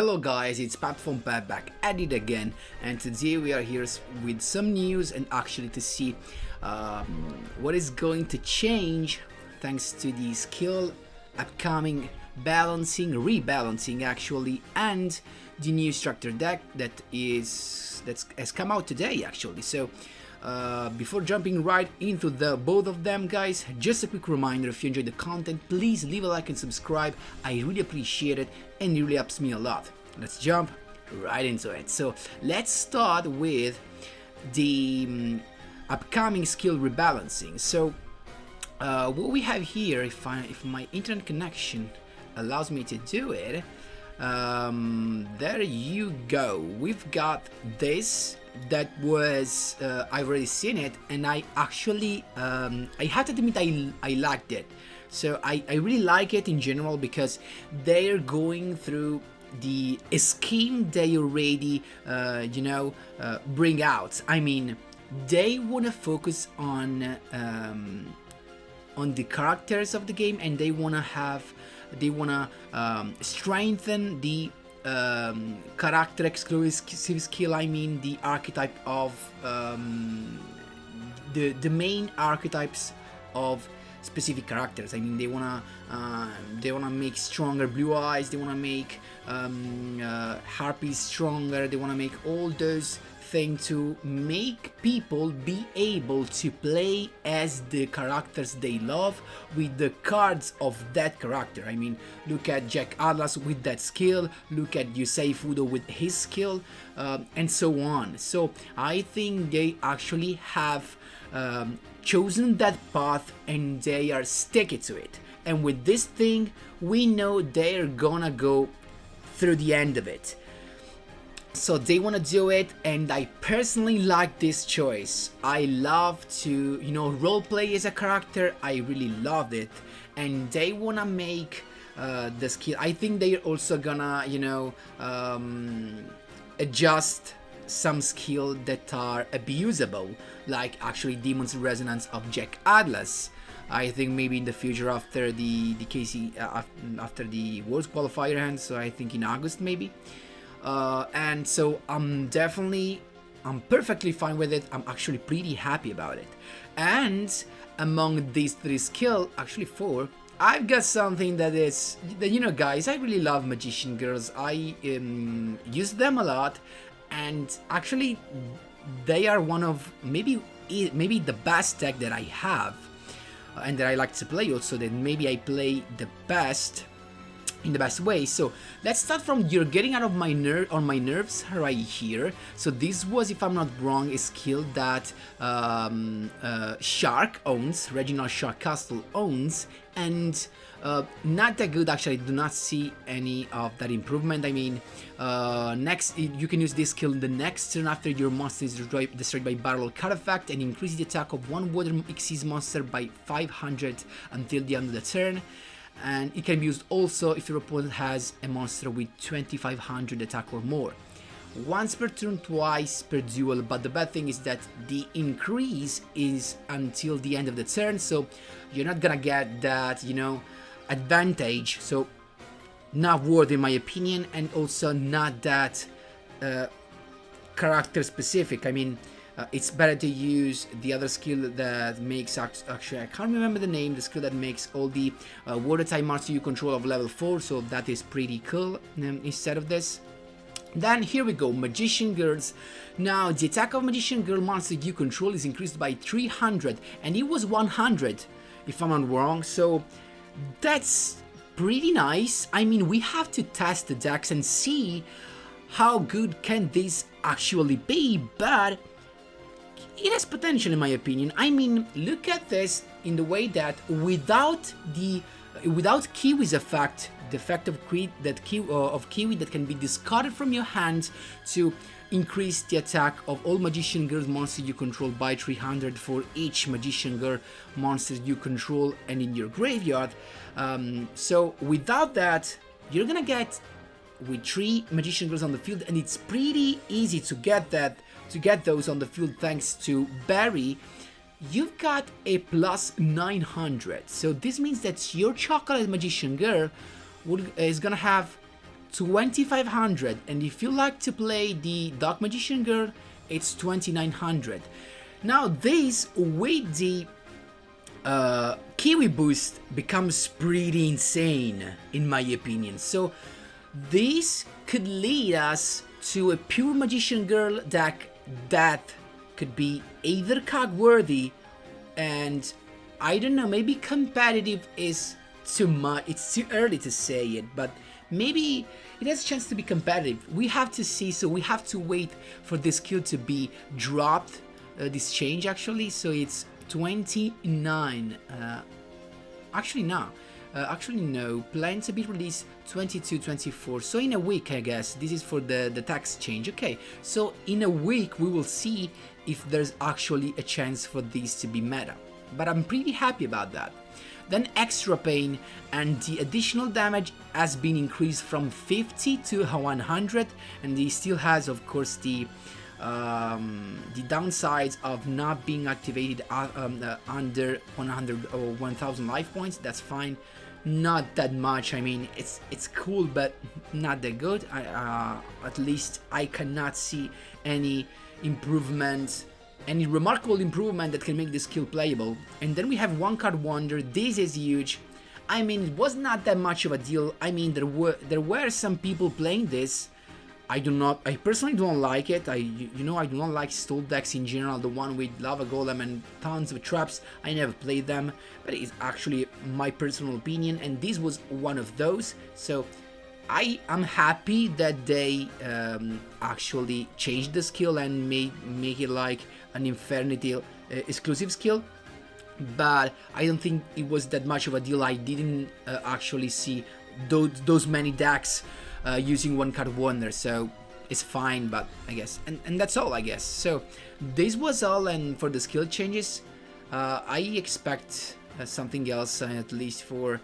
Hello guys, it's Pat from Pat back at it again, and today we are here with some news and actually to see what is going to change thanks to the skill upcoming rebalancing actually, and the new structure deck that has come out today actually. So before jumping right into both of them, guys, just a quick reminder: if you enjoyed the content, please leave a like and subscribe. I really appreciate it and it really helps me a lot. Let's jump right into it. So let's start with the upcoming skill rebalancing. So what we have here, if my internet connection allows me to do it, there you go. We've got this that was I've already seen it, and I actually I have to admit I liked it. So I really like it in general because they're going through the scheme they already bring out. I mean, they want to focus on the characters of the game, and they want to strengthen the character exclusive skill. I mean, the archetype of the main archetypes of specific characters. I mean, they wanna make stronger blue eyes. They wanna make harpies stronger. They wanna make all those things to make people be able to play as the characters they love with the cards of that character. I mean, look at Jack Atlas with that skill. Look at Yusei Fudo with his skill, and so on. So I think they actually have chosen that path and they are sticking to it. And with this thing, we know they're gonna go through the end of it. So they want to do it, and I personally like this choice. I love to, roleplay as a character. I really love it, and they want to make the skill. I think they're also gonna, adjust some skill that are abusable, like actually Demon's Resonance of Jack Atlas. I think maybe in the future after the KC after the Worlds Qualifier hand, so I think in August maybe. And so I'm perfectly fine with it. I'm actually pretty happy about it. And among these three skills, actually four, I've got something that guys, I really love Magician Girls. I use them a lot, and actually they are one of maybe the best deck that I have, and that I like to play also, that maybe I play the best in the best way. So let's start from "You're Getting Out of My Nerves" right here. So this was, if I'm not wrong, a skill that Shark owns, Reginald Shark Castle owns, and not that good actually. I do not see any of that improvement. I mean, next you can use this skill the next turn after your monster is destroyed by battle or card effect, and increase the attack of one Water Xyz monster by 500 until the end of the turn. And it can be used also if your opponent has a monster with 2500 attack or more. Once per turn, twice per duel, but the bad thing is that the increase is until the end of the turn, so you're not gonna get that, advantage. So not worth in my opinion, and also not that character specific. I mean, it's better to use the other skill that makes, actually I can't remember the name, the skill that makes all the water type monster you control of level 4, so that is pretty cool instead of this. Then here we go, Magician Girls. Now the attack of Magician Girl monster you control is increased by 300, and it was 100 if I'm not wrong, so that's pretty nice. I mean, we have to test the decks and see how good can this actually be, but it has potential in my opinion. I mean, look at this in the way that without Kiwi's effect, the effect of Kiwi that can be discarded from your hand to increase the attack of all Magician Girl monsters you control by 300 for each Magician Girl monster you control and in your graveyard. So without that, you're gonna get with 3 Magician Girls on the field, and it's pretty easy to get those on the field thanks to Barry. You've got a plus 900, so this means that your Chocolate Magician Girl is gonna have 2500, and if you like to play the Dark Magician Girl, it's 2900. Now this with the Kiwi boost becomes pretty insane in my opinion. So this could lead us to a pure Magician Girl deck that could be either cog worthy, and I don't know, maybe competitive is too much, it's too early to say it, but maybe it has a chance to be competitive. We have to see, so we have to wait for this skill to be dropped, this change actually. So it's 29, actually no, plan to be released 22, 24, so in a week I guess. This is for the tax change. Okay, so in a week we will see if there's actually a chance for this to be meta, but I'm pretty happy about that. Then extra pain, and the additional damage has been increased from 50 to 100, and he still has of course the downsides of not being activated under 100 or 1000 life points. That's fine, not that much. I mean, it's cool, but not that good. At least I cannot see any improvement, any remarkable improvement that can make this skill playable. And then we have one card wonder. This is huge. I mean, it was not that much of a deal. I mean, there were some people playing this. I personally don't like it. You know, I do not like stall decks in general, the one with lava golem and tons of traps. I never played them, but it's actually my personal opinion, and this was one of those. So I am happy that they actually changed the skill and make it like an Infernity exclusive skill, but I don't think it was that much of a deal. I didn't actually see those many decks using one card wonder, so it's fine, but I guess, and that's all I guess. So this was all, and for the skill changes, I expect something else, at least for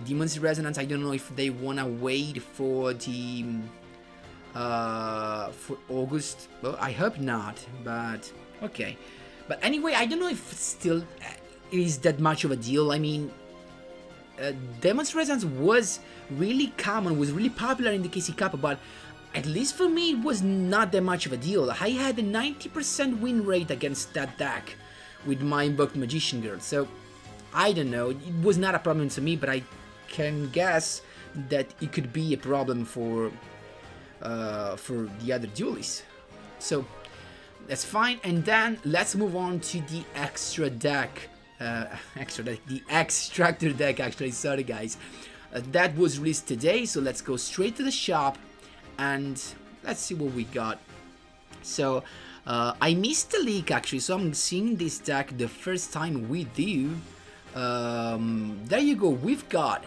Demon's Resonance. I don't know if they wanna wait for the for August. Well, I hope not, but okay. But anyway, I don't know if still is that much of a deal. I mean, Demon's Resonance was really common, was really popular in the KC Cup, but at least for me it was not that much of a deal. I had a 90% win rate against that deck with my Invoked Magician Girl, so I don't know, it was not a problem to me, but I can guess that it could be a problem for the other duelists. So that's fine, and then let's move on to the extra deck. The extractor deck actually, sorry guys. That was released today, so let's go straight to the shop and let's see what we got. So I missed the leak actually, so I'm seeing this deck the first time with you. There you go, we've got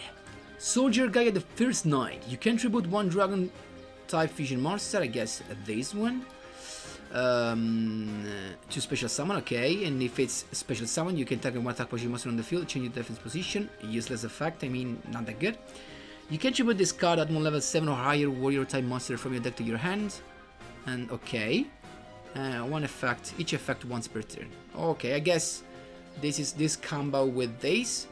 Soldier GAIA the First Knight. You can tribute one dragon type fusion monster, I guess this one. To special summon, okay, and if it's special summon, you can target one attack position monster on the field, change your defense position. Useless effect, I mean, not that good. You can tribute this card at one level 7 or higher warrior type monster from your deck to your hand, and okay, one effect, each effect once per turn. Okay, I guess this is this combo with this.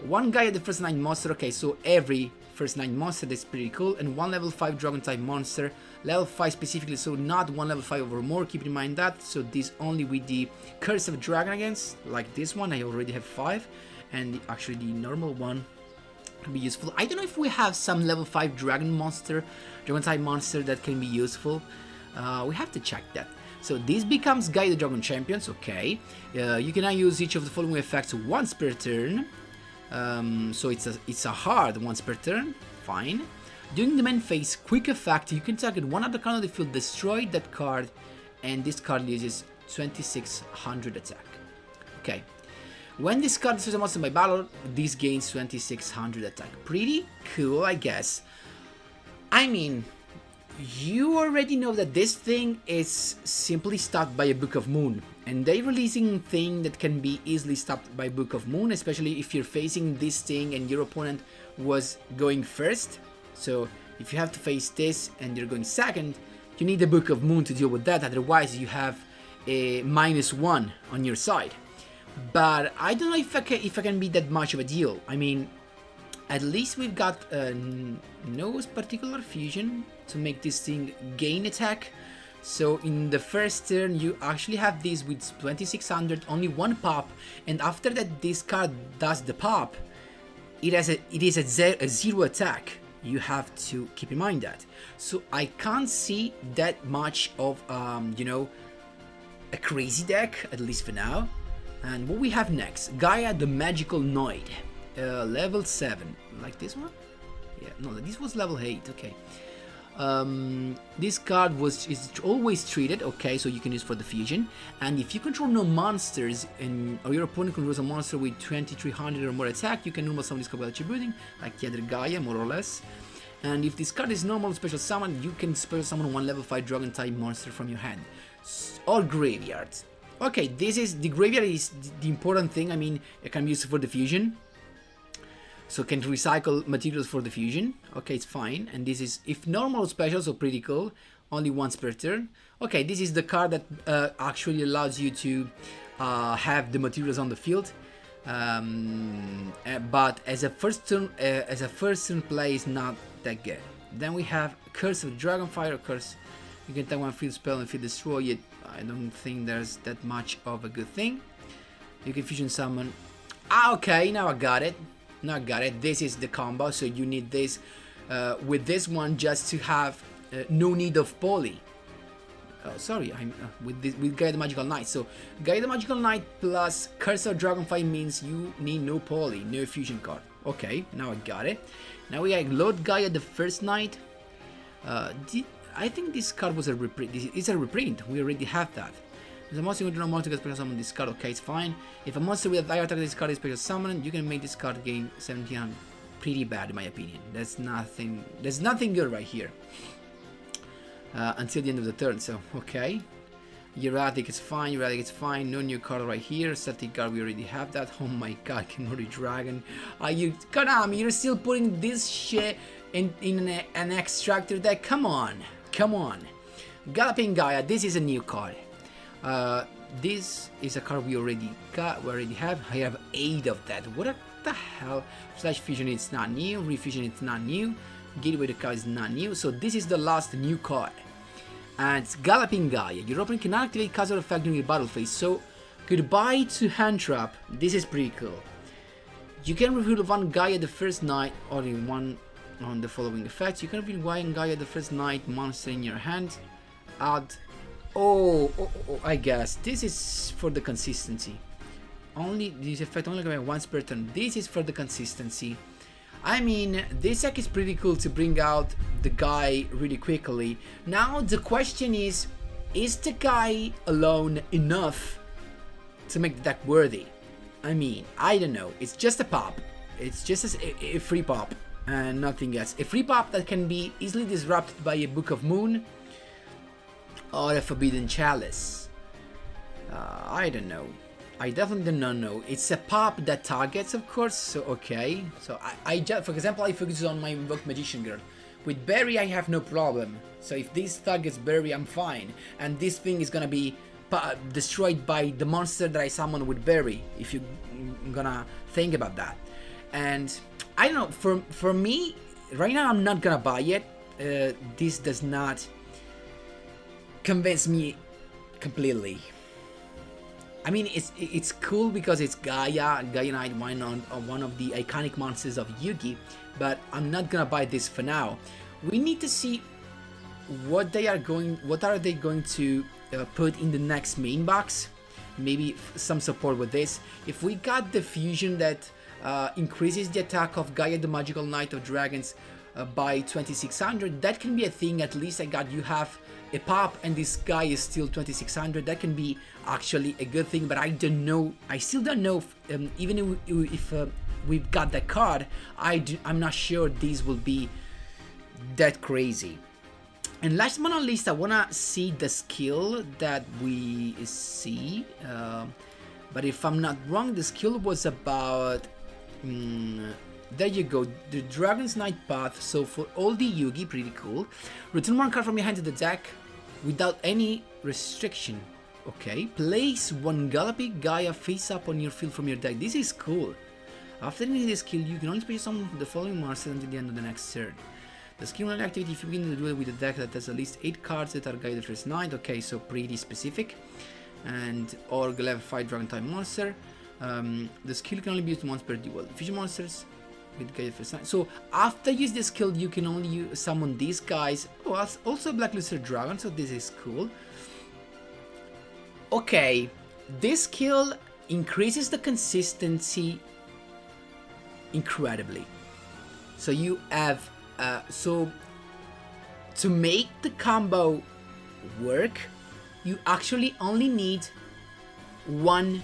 One GAIA the First Knight monster, okay, so every First Knight monster, that's pretty cool, and one level 5 dragon type monster, level 5 specifically, so not one level 5 or more, keep in mind that. So this only with the Curse of Dragon against, like this one, I already have 5, and actually the normal one can be useful. I don't know if we have some level 5 dragon type monster that can be useful. We have to check that. So this becomes GAIA the Dragon Champions, okay. You can now use each of the following effects once per turn. So it's a hard once per turn, fine. During the main phase, quick effect, you can target one other card on the field, destroy that card, and this card uses 2600 attack. Okay. When this card destroys a monster by battle, this gains 2600 attack. Pretty cool, I guess. I mean, you already know that this thing is simply stopped by a Book of Moon, and they releasing thing that can be easily stopped by Book of Moon, especially if you're facing this thing and your opponent was going first. So if you have to face this and you're going second, you need the Book of Moon to deal with that, otherwise you have a -1 on your side. But I don't know if I can be that much of a deal. I mean, At least we've got no particular fusion to make this thing gain attack. So in the first turn you actually have this with 2600, only one pop, and after that this card does the pop, it is a zero attack. You have to keep in mind that. So I can't see that much of you know, a crazy deck, at least for now. And what we have next, Gaia the Magical Noid, level 7, like this one? Yeah, no, this was level 8, okay. This card is always treated, okay, so you can use for the fusion. And if you control no monsters or your opponent controls a monster with 2300 or more attack, you can normal summon this card without attributing, like the other Gaia, more or less. And if this card is normal special summon, you can special summon one level 5 dragon type monster from your hand or graveyard. Okay, this is the graveyard is the important thing. I mean, it can be used for the fusion. So can recycle materials for the fusion. Okay, it's fine. And this is, if normal special, so pretty cool. Only once per turn. Okay, this is the card that actually allows you to have the materials on the field. But as a first turn play is not that good. Then we have Curse of Dragonfire. Curse. You can take one field spell and if you destroy it, I don't think there's that much of a good thing. You can fusion summon. Ah, okay, now I got it. Now I got it. This is the combo, so you need this with this one just to have no need of poly. Sorry, I'm with Gaia the Magical Knight. So Gaia the Magical Knight plus Curse of Dragonfire means you need no poly, no fusion card. Okay, now I got it. Now we have Lord Gaia the First Knight. I think this card was a reprint. It's a reprint. We already have that. If a monster with no monster gets special summon this card, okay, it's fine. If a monster with a die attack this card is special summon, you can make this card gain 1700. Pretty bad in my opinion. There's nothing good right here. Until the end of the turn, so okay. Erratic is fine, Erratic is fine, no new card right here. Static card, we already have that. Oh my god, Kenori Dragon. Are you, Konami, you're still putting this shit in an extractor deck? Come on, come on. Galloping Gaia, this is a new card. This is a card we already got, we already have. I have 8 of that. What the hell? Flash Fusion, it's not new. Refusion, it's not new. Gateway the card is not new. So this is the last new card. And it's Galloping Gaia. Your opponent can activate casual effect during your battle phase. So goodbye to Hand Trap. This is pretty cool. You can reveal one Gaia the First Night or in one on the following effects. You can reveal one Gaia the First Night monster in your hand. Add. I guess this is for the consistency. Only this effect only going once per turn. This is for the consistency. I mean, this deck is pretty cool to bring out the guy really quickly. Now the question is the guy alone enough to make the deck worthy? I mean, I don't know. It's just a pop. It's just a free pop and nothing else. A free pop that can be easily disrupted by a Book of Moon or a Forbidden Chalice. I don't know. I definitely do not know. It's a pop that targets, of course, so okay. So I just, for example, I focus on my Invoke Magician Girl. With Berry, I have no problem. So if this targets Berry, I'm fine. And this thing is gonna be destroyed by the monster that I summon with Berry, if you're gonna think about that. And I don't know, for me, right now I'm not gonna buy it. This does not convince me completely. I mean, it's cool because it's Gaia Knight, one of the iconic monsters of Yu-Gi, but I'm not gonna buy this for now. We need to see what are they going to put in the next main box. Maybe some support with this. If we got the fusion that increases the attack of Gaia the Magical Knight of Dragons by 2600, that can be a thing. At least you have a pop and this guy is still 2600. That can be actually a good thing, but I don't know. I still don't know if, even if we've got that card, I'm not sure these will be that crazy. And last but not least, I wanna see the skill that we see. But if I'm not wrong, the skill was about. There you go, the Dragon's Night Path. So for all the Yugi, pretty cool. Return one card from your hand to the deck without any restriction. Okay, place one Galloping Gaia face up on your field from your deck. This is cool. After ending this skill, you can only special summon the following monsters until the end of the next turn. The skill only activity if you begin the duel with a deck that has at least 8 cards that are GAIA the first night. Okay, so pretty specific. And or level 5 dragon type monster. The skill can only be used once per duel. Fusion monsters with GAIA the first night. So after you use this skill, you can only summon these guys. Oh, also Black Luster Dragon, so this is cool. Okay, this skill increases the consistency incredibly. So you have so to make the combo work, you actually only need only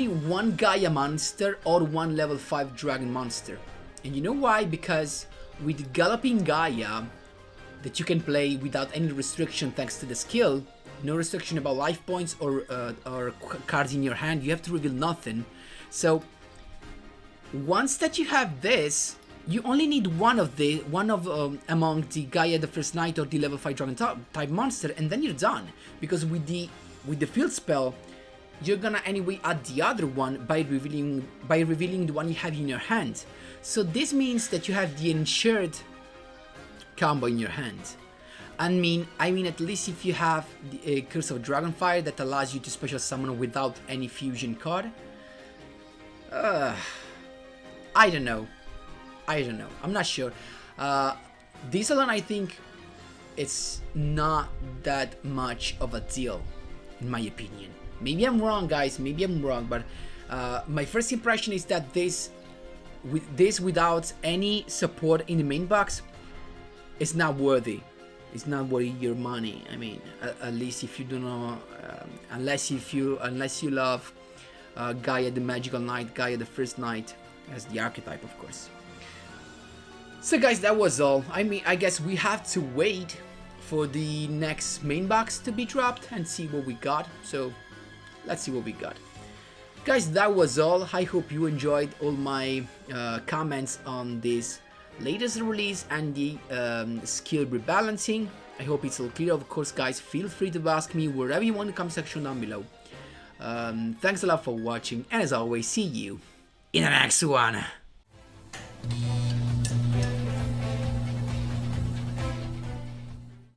one GAIA monster or one level 5 dragon monster. And you know why? Because with Galloping GAIA that you can play without any restriction thanks to the skill, no restriction about life points or cards in your hand, you have to reveal nothing. So once that you have this, you only need one of among the GAIA the first night or the level 5 dragon type monster, and then you're done. Because with the field spell, you're gonna anyway add the other one by revealing the one you have in your hand. So this means that you have the ensured combo in your hand. I mean at least if you have the Curse of Dragonfire that allows you to special summon without any fusion card. I don't know. I'm not sure. This alone, I think it's not that much of a deal, in my opinion. Maybe I'm wrong, guys. Maybe I'm wrong, but my first impression is that without any support in the main box, it's not worthy. It's not worth your money. I mean, at least if you do not, unless you love GAIA the Magical Knight, GAIA the First Knight as the archetype, of course. So guys, that was all. I mean, I guess we have to wait for the next main box to be dropped and see what we got. So let's see what we got. Guys, that was all. I hope you enjoyed all my comments on this latest release and the skill rebalancing. I hope it's all clear. Of course, guys, feel free to ask me wherever you want in the comment section down below. Thanks a lot for watching, and as always, see you in the next one.